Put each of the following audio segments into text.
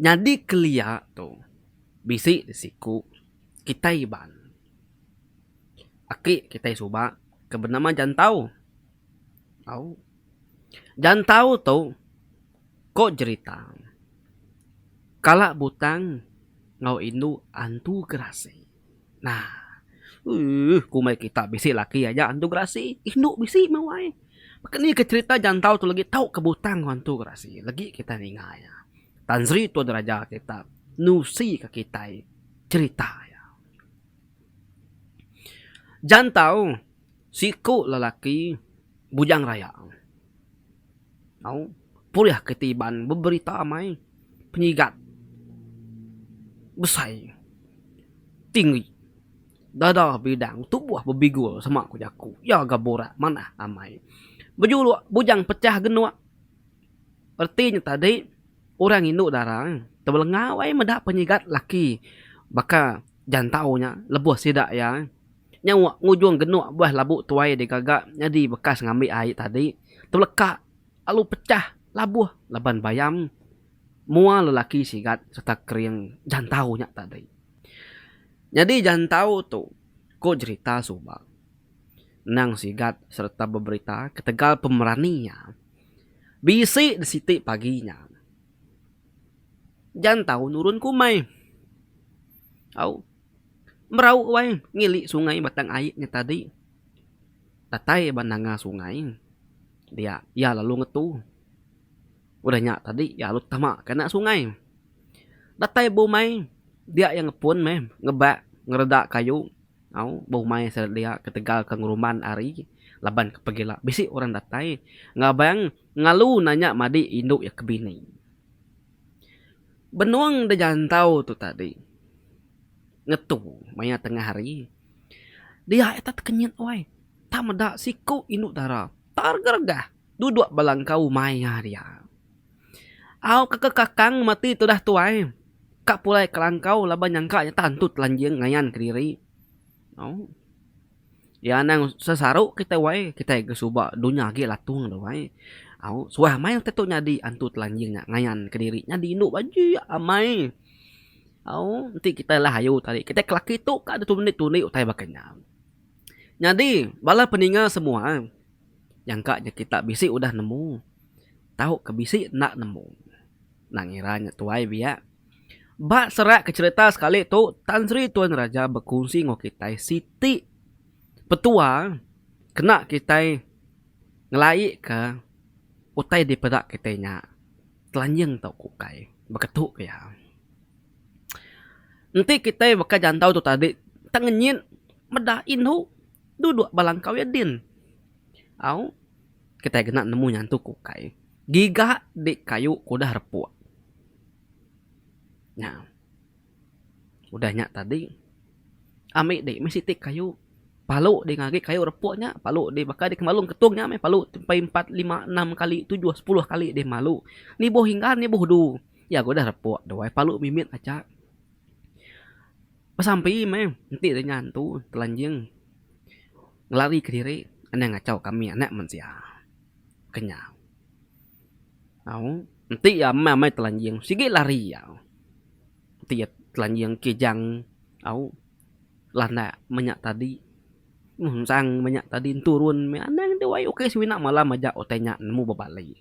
Jadi kelia tu bisi disiku kita iban. Aki kita suba kebenama jantau. Au. Jantau tu kok cerita. Kalak butang ngau indu antu gerasi. Nah, kumai kita bisi laki aja antu gerasi. Indu bisi mawai. Maka ni ke cerita jantau tu lagi tahu kebutang antu gerasi. Lagi kita ningaya. Tanzri tu deraja kita. Nusi ke kita cerita ya. Jantau siku lelaki bujang raya. Au, pulih ketiban beberita amai penyigat besai tinggi dada bidang tubuh bebigul sama aku jaku ya gabora mana amai bejulu bujang pecah genua artinya tadi orang induk darah tebelengawai medak penyigat laki baka jantaunya lebuh sidak ya nyawa ngujung genuk buah labu tuai digagak jadi bekas ngambil air tadi terlekak lalu pecah labuh laban bayam mua lelaki sigat serta kering jantaunya tadi. Jadi jantau tu ko cerita suba. Nang sigat serta beberita ketegal pemeraninya. Bisi di siti paginya. Jantau nurun kumai. Au. Merau wai ngili sungai batang airnya tadi. Tatai bandanga sungai. Dia ya lalu ngetu. Udahnya tadi ya lu tamak kena sungai. Datai bumai dia yang ngepun meh ngebak ngeredak kayu. Au bumai dia ketegal ke nguruman ari laban kepegila bisi orang datai ngabang ngalu nanya madi induk ya kebini. Benuang de jantau tu tadi. Ngetu maya tengah hari. Dia eta kenyit oi. Tak medak siku induk dara. Targergah duduk balangkau maya dia. Au kakang mati tu dah tuai. Kak pulai kelangkau laban nyangka tantut lanjeng ngayan ke diri. Oh. Ya nang sesaru kita wae kita gesuba dunya ge latung do wae. Au suah main tetu nyadi antut lanjeng ngayan ke diri. Nyadi induk baju ya amai. Au nanti kita lah hayu tadi. Kita kelaki tu kak tu menit tuni utai bakanya. Nyadi bala peninggal semua. Nyangka kita bisi udah nemu. Tahu ke bisi nak nemu. Nangiranya tuai biak. Bak serak ke cerita sekali tu Tan Sri Tuan Raja berkongsi ngo kita siti petua kena kita ngelai ke utai di pedak kita nya telanjang tau kukai beketuk ya. Nanti kita bakal jantau tu tadi tanganyin medahin hu duduk balangkau ya din. Au kita kena nemu nyantu kukai. Giga di kayu kuda repuk. Nah, udahnya tadi ambil deh mesti tik kayu palu di ngagi kayu repuknya palu di bakal di kemalung ketungnya me palu sampai 4 5 6 kali 7 10 kali di malu ni boh hingga ni boh du ya gua dah repuk doai palu mimit aja pas sampai me nanti dia nyantu telanjang ngelari ke diri anda ngacau kami anak manusia kenyang au nanti ya mama telanjang sige lari ya tiap telanjang kejang au lana banyak tadi sang banyak tadi turun me anang de wai oke siwina malam aja otenya nemu babali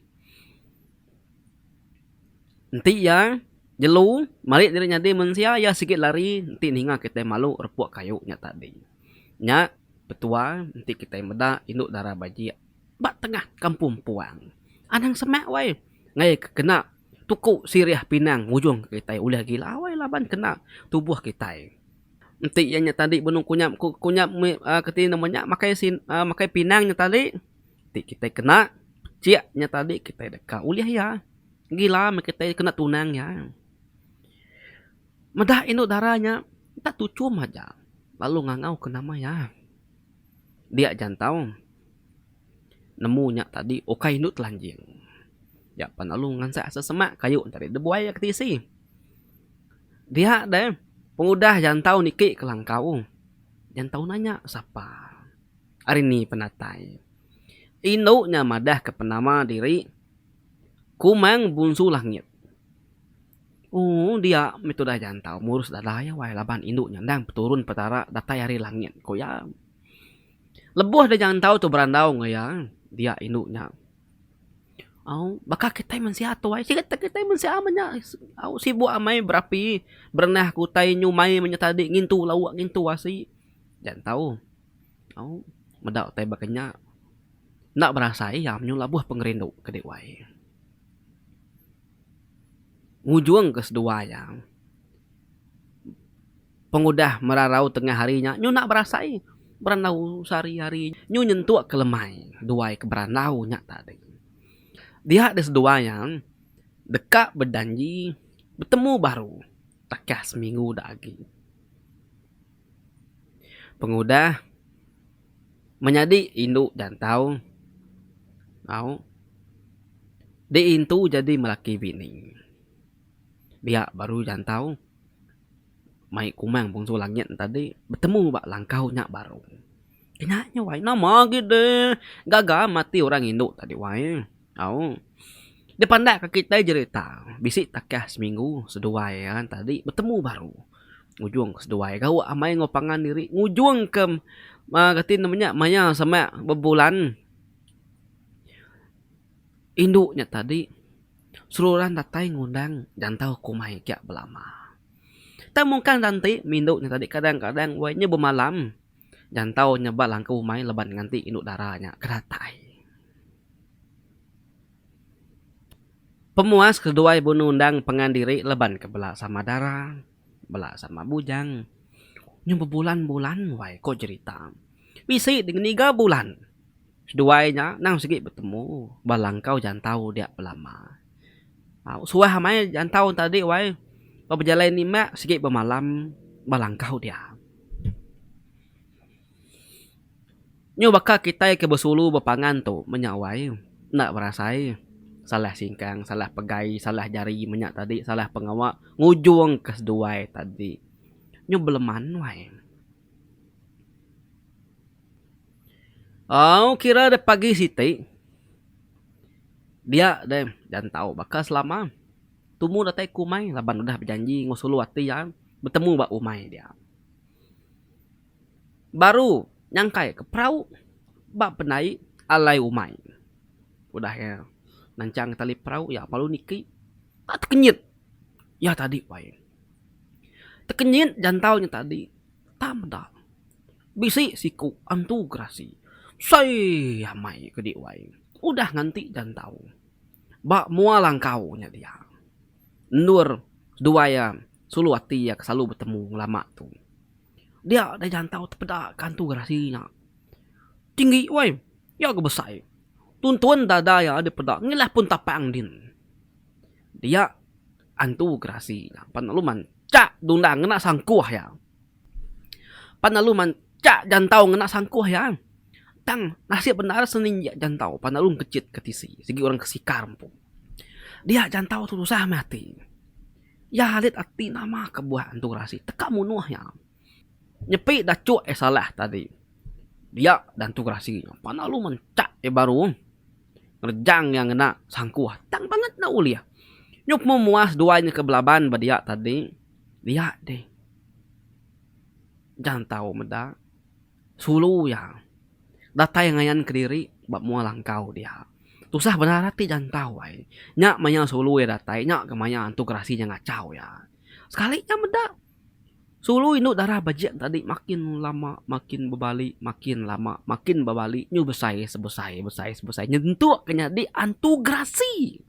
nanti ya jelu mari diri nyade manusia ya sikit lari nanti ninga kita malu repuk kayunya tadi nya petua nanti kita meda induk darah baji bak tengah kampung puang anang semak wai ngai kena tuku siriah pinang ujung kita ulah gila awai laban kena tubuh kita nanti yang tadi benung kunyap keti namanya makai makai pinangnya tadi nanti kita kena ciaknya tadi kita dekat ulah ya gila kita kena tunang ya medah induk darahnya tak tucum aja lalu ngangau ke nama ya dia jantau nemunya tadi okai induk telanjing ya panalu ngansa sesemak kayu dari debuaya ketisi dia deh pengudah jantau niki kelangkau jantau nanya siapa hari ini penatai induknya madah ke penama diri kumang bunsu langit Oh, dia metode jantau murus dadaya wae laban induknya ndang turun petara datai hari langit. Ko ya. Lebuh da jantau tu berandau ngaya. Dia induknya. Au, baka kita mensia tu wae. Sige kita mensia amanya. Au sibuk amai berapi. Berenah kutai nyumai menya tadi ngintu lawak ngintu wasi. Jantau. Au, medak tai bakanya. Nak berasai ya menyu labuh pengerindu kedek wae. Ngujung ke sedua yang pengudah merarau tengah harinya nyu nak berasai beranau sehari-hari nyu nyentuh kelemai duai keberanau nya tadi dia ada sedua yang dekat berjanji bertemu baru takah seminggu lagi pengudah menjadi induk jantau mau diintu jadi melaki bini dia baru jantau mai kumang bungsu langit tadi bertemu bak langkau nyak baru. Kenyaknya wae nama gede. Gagal mati orang induk tadi wae. Au. Dia pandai ke kita cerita. Bisik takah seminggu sedua ya kan tadi bertemu baru. Ngujung sedua ya. Kau amai ngopangan diri. Ngujung ke katin namanya maya sama bebulan. Induknya tadi seluruhan datai ngundang jantau kumai kiak belama. Tak mungkin nanti minduknya tadi kadang-kadang wainya bermalam. Jantau nyebat langkau main leban nganti induk darahnya keratai. Pemuas kedua ibu nundang pengandiri leban ke belak sama darah, belak sama bujang. Nyu berbulan-bulan wai kok cerita. Bisi dengan 3 bulan. Seduanya nang segi bertemu balangkau jantau dia pelama. Suah hamai jantau tadi wai. Kalau berjalan ni mak sikit bermalam balangkau dia. Nyu bakal kita ke bersulu berpangan tu menyawai nak berasai salah singkang, salah pegai, salah jari menyak tadi, salah pengawak ngujung ke seduai tadi. Nyu beleman wai. Kira ada pagi siti. Dia deh jantau bakal selama tumu datai kumai laban udah berjanji ngusulu hati ya bertemu bak umai dia baru nyangkai ke perahu bak penai alai umai udah ya nancang tali perahu ya palu niki tak terkenyit ya tadi wae terkenyit jantaunya tadi tamda bisi siku antu grasi saya mai ke di wae udah nganti jantau bak mua langkaunya dia Nur dua ya suluati ya selalu bertemu lama tu. Dia dah jantau terpedak kantu grasinya. Tinggi woi. Ya ke besar. Tuntun dada ya ada pedak ngilah pun tapang din. Dia antu grasinya. Panaluman cak dundang ngena sangkuah ya. Panaluman cak jantau ngena sangkuah ya. Tang nasib benar senin ya jantau panalum kecit ketisi. Segi orang kesikar pun. Dia jantau tu susah mati. Ya halit ati nama kebuah antu grasi. Teka munuhnya. Nyepi dah cuk salah tadi. Dia dan tu grasi. Pana lu mencak baru. Ngerjang yang kena sangkuah. Tang banget na uliah. Nyuk memuas duanya ke belaban badia tadi. Dia deh. Jantau meda. Sulu ya. Data yang ngayan ke diri. Bak mua langkau dia. Tusah benar hati jantau ay. Nyak maya sulu ya datai. Nyak kemaya antu grasinya ngacau ya. Sekali nya meda. Sulu induk darah bajak tadi makin lama makin berbalik makin lama makin berbalik nyu besai sebesai nyentuh kenya di antu grasi.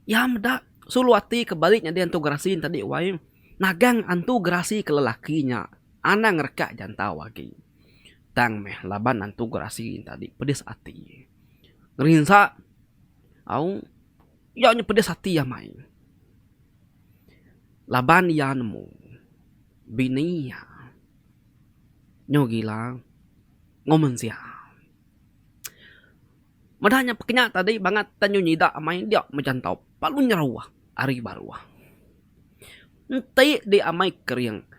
Ya meda sulu hati kebaliknya di antu grasi tadi wae nagang antu grasi ke lelakinya. Ana ngerkak jantau lagi. Tang meh laban antu grasi tadi pedes hati. Ngerinsa au ya nya pedes hati ya mai. Laban ya nemu bini ya. Nyo gila ngomen sia. Madanya pekenya tadi banget tanyo nyida amai dia menjantau palu nyerawah ari baruah. Enti di amai kering.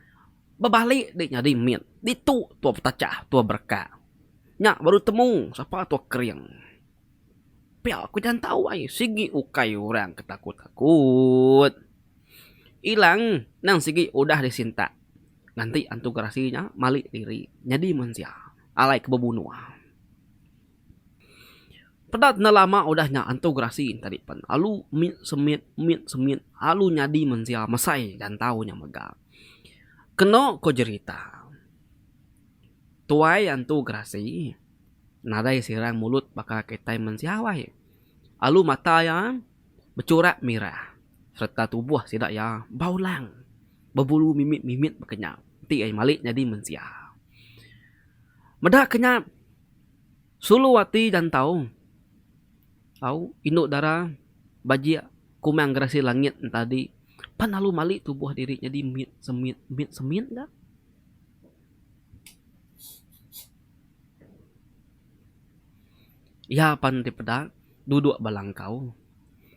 Babalik di nyadi mit. Di tu tua petacah tua berkah. Nyak baru temu siapa tua kering. Pia aku jangan tahu ay. Sige ukay orang ketakut-takut. Ilang nang sige udah disinta. Nanti antu gerasinya malik diri. Jadi mensia. Alay kebebunuh. Pedat na lama udahnya antu gerasi tadi pan. Alu mit semit. Alu nyadi mensia masai dan tahu nya mega. Keno ko jerita. Tuai antu gerasi. Nadai sirang mulut bakal ketai mensiawai. Alu mata yang bercorak merah. Serta tubuh sidak ya baulang. Berbulu mimit berkenyap. Ti ay malik jadi mensia. Medak kenyap. Suluwati dan tahu. Tahu induk darah bajia kumang gerasi langit tadi. Pan alu malik tubuh diri jadi mit semit dah. Ya pan di pedak duduk balangkau.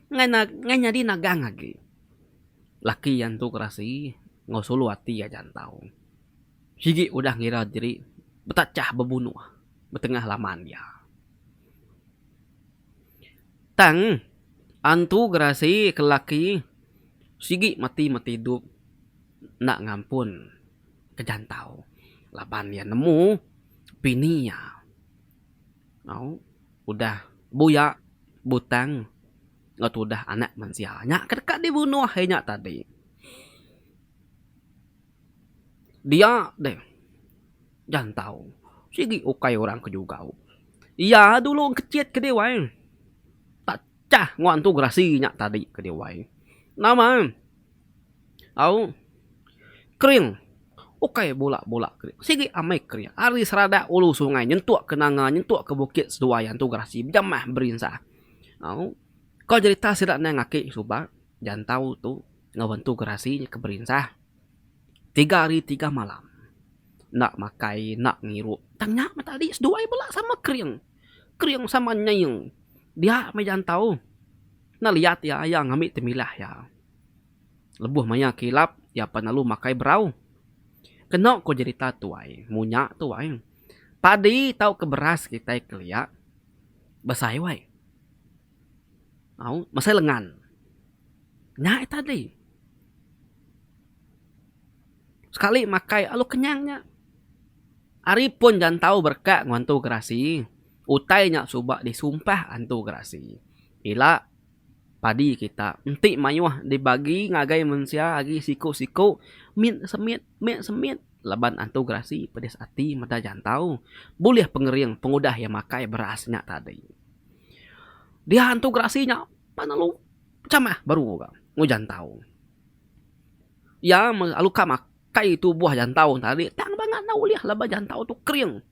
Ngai nyadi nagang lagi. Laki yang tu kerasi ngosulu hati ya jangan tahu. Sigi udah ngira diri betacah bebunuh betengah laman dia. Tang antu gerasi ke laki sigi mati hidup nak ngampun kejantau. Laban dia nemu bininya. Udah buya butang nggak udah anak manusia nyak kedekat dibunuh hanya tadi dia deh jangan tahu sigi ukai orang ke juga iya dulu kecil ke dewai tak cah nguan tu gerasi nyak tadi ke dewai nama kering ukai bola kering sigi amai kering ari serada ulu sungai nyentuk kenangan nyentuk ke bukit seduayan tu gerasi jamah berinsah kau cerita sidak na ngaki subak jangan tahu tu ngabantu gerasi ke berinsah 3 hari 3 malam nak makai nak ngiru tanya tadi seduai bola sama kering sama nyayeng dia jangan tahu na lihat ya yang ngambil temilah ya lebuh maya kilap ya panalu makai berau kena ko cerita tuai munya tuai padi tahu ke beras kita keliak basai wai masai lengan nya tadi sekali makai alu kenyangnya ari pun jangan tahu berkak ngantu gerasi utainya subak disumpah antu gerasi ila padi kita entik mayuah dibagi ngagai manusia agi siku mit semit laban antu gerasi pedes ati mata jangan tahu boleh pengering pengudah yang makai berasnya tadi dia hantu gerasinya panalu camah baru kan ngujan tahu ya alu kama kai itu buah jantan tadi tang banget na uliah laba jantan tu kering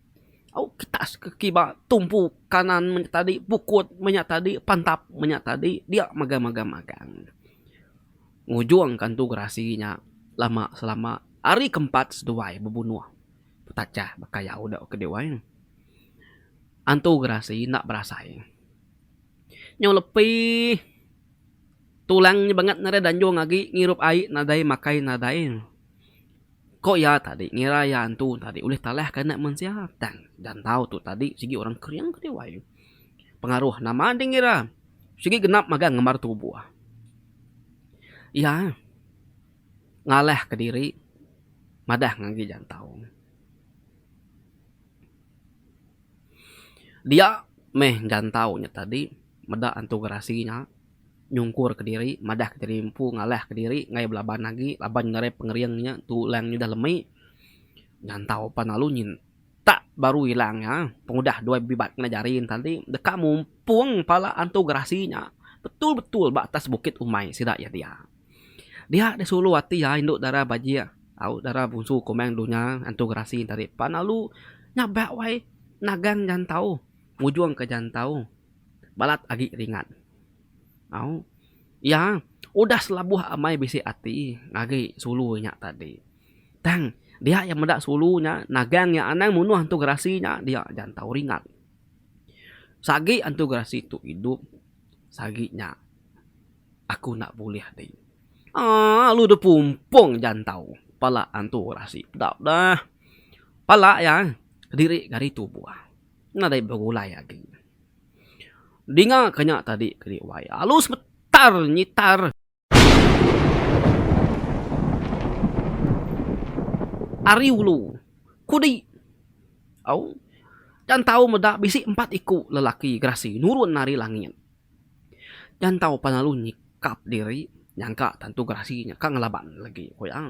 kita kiba tumpu kanan tadi pukut menyak tadi pantap menyak tadi dia magang ngujung kan tu gerasinya lama selama hari keempat seduai bebunuh petacah bakaya udah ke dewain antu gerasi nak berasai nyaw lebih tulangnya banget nare danjo ngagi ngirup ai nadai makai nadai kok ya tadi ngira ya antu tadi ulih talah kena mensia dan tahu tuh tadi sigi orang kering ke dewai pengaruh nama ding ngira sigi genap magang ngemar tubuh ya ngaleh ke diri madah ngagi jangan tahu dia jangan tahu nya tadi meda antu gerasinya nyungkur ke diri madah ke diri empu ngalah ke diri ngai belaban lagi laban ngare pengeriangnya tulang udah lemai jangan tahu panalu nyin tak baru hilangnya pengudah 2 bibat ngajarin tadi dekat mumpung pala antu gerasinya betul batas bukit umai sidak ya dia desulu hati ya induk darah bajia darah bungsu komeng dunya antu gerasi tadi panalu nyabak wai nagang jangan tahu ngujung ke jangan tahu balat agi ringan ya udah selabuh amai bisi ati ngagi sulunya tadi tang dia yang medak sulunya nagang yang anang munuh antu gerasinya dia jangan tahu ringan sagi antu gerasi itu hidup saginya aku nak boleh deh lu udah pumpung jangan tahu pala antu gerasi dah pala ya kediri gari tubuh ngadai begulai lagi Dengar kenyak tadi kedi wai. Alus betar nyitar. Ari ulu. Kudi. Au. Dan tahu medak bisi 4 iku lelaki gerasi nurun nari langit. Dan tahu panalu nyikap diri nyangka tentu gerasi nyangka ngelaban lagi. Koyang.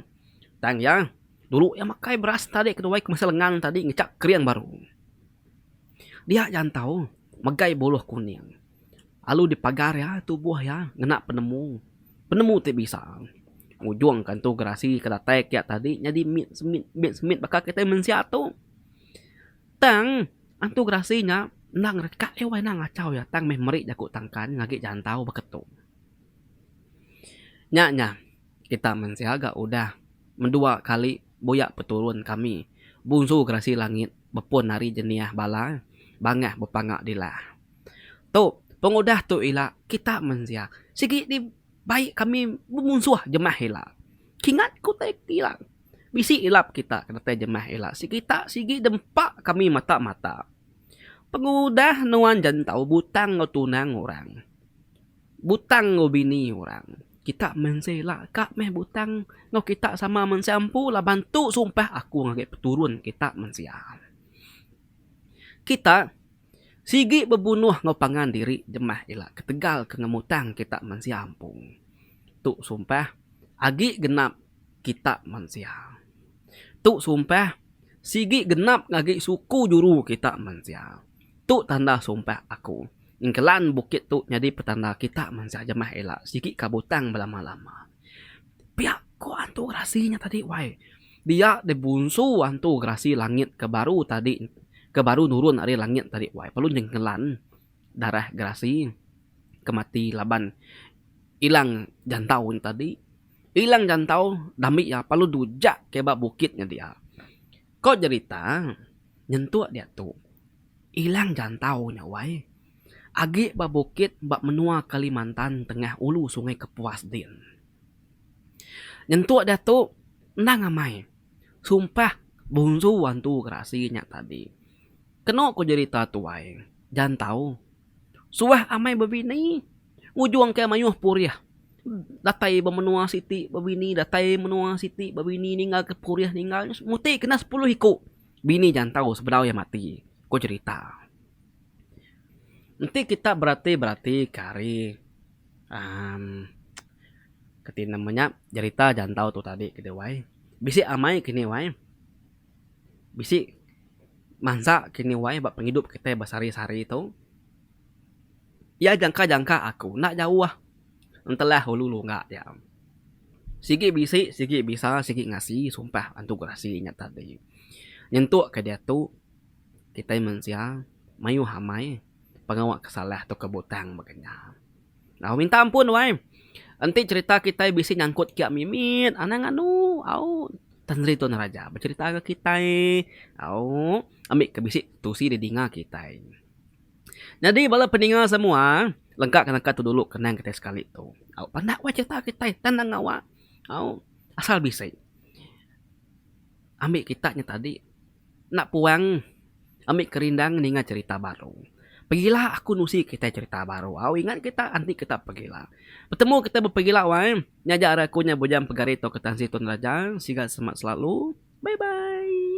Tang ya. Dulu yang makai beras tadi kedua masa lengan tadi ngecak kriang baru. Dia jangan tahu megai boloh kuning. Lalu di pagar ya tubuh ya ngena penemu. Penemu tak bisa. Ujung kan tu gerasi kena tek ya tadi jadi semit bakal kita mensiatu. Tang antu gerasinya nang reka lewai nang ngacau ya tang meh merik jaku tangkan ngagi jangan tahu beketu. Nya kita mensiaga udah mendua kali boyak peturun kami. Bungsu gerasi langit bepun hari jeniah bala bangah bepangak dilah. Tu pengudah tu ila kita mensia. Sigi di baik kami memunsuh jemah ila. Kingat ku tek ila. Bisi ilap kita kena teh jemah ila. Si kita sigi dempak kami mata-mata. Pengudah nuan jantau butang ngo tunang orang. Butang ngo bini orang. Kita mensela kak meh butang ngo kita sama mensampu lah bantu sumpah aku ngage peturun kita mensia. Kita sigi bebunuh ngo pangan diri jemah ila ketegal kengemutang kita mensia ampung. Tu sumpah agi genap kita mensia. Tu sumpah sigi genap ngagi suku juru kita mensia. Tu tanda sumpah aku. Ingkelan bukit tu jadi petanda kita mensia jemah ila sigi kabutang belama-lama. Pihak ko antu grasinya tadi wai. Dia debunsu antu grasi langit ke baru tadi. Ke baru nurun dari langit tadi wai. Perlu jengkelan darah grasi kemati laban ilang jantau tadi. Ilang jantau dami ya perlu dujak kebab bukitnya dia. Kok cerita nyentuh dia tu. Ilang jantau nya wai. Agi ba bukit bak menua Kalimantan tengah ulu sungai Kepuas Din. Nyentuh dia tu nang amai. Sumpah bungsu wantu gerasinya tadi. Kena ko cerita tu wai. Jantau. Suah amai babini. Ujung ke mayuh puriah. Datai bemenua siti babini. Datai menua siti babini ninggal ke puriah ninggal. Muti kena 10 hiku. Bini jantau sebenarnya mati. Ko cerita. Nanti kita berarti kari ketin namanya cerita jantau tu tadi gitu wai. Bisi amai kini wai. Bisi mangsa kini wai bak penghidup kita basari-sari itu. Ya jangka aku nak jauh ah. Entelah hulu enggak ya. Sigi bisi, sigi bisa, sigi ngasih sumpah antu grasinya tadi. Nyentuk ke dia tu kita mensia mayu hamai pengawak kesalah tu kebutang baganya. Nah minta ampun wai. Nanti cerita kita bisi nyangkut kia mimit anang anu au tanri tu naraja bercerita ke kita au ambil ke bisi tusi di dinga kita. Jadi bala pendengar semua lengkap kena tu dulu kenang kita sekali tu. Au pandak wai cerita kita tenang awak. Au asal bisa. Ambil kitanya tadi nak puang ambil kerindang ninga cerita baru. Pergilah aku nusi kita cerita baru. Au ingat kita nanti kita pergilah. Bertemu kita berpergilah wai. Nyajak aku nya bujang pegarito ketan situn raja. Siga semangat selalu. Bye bye.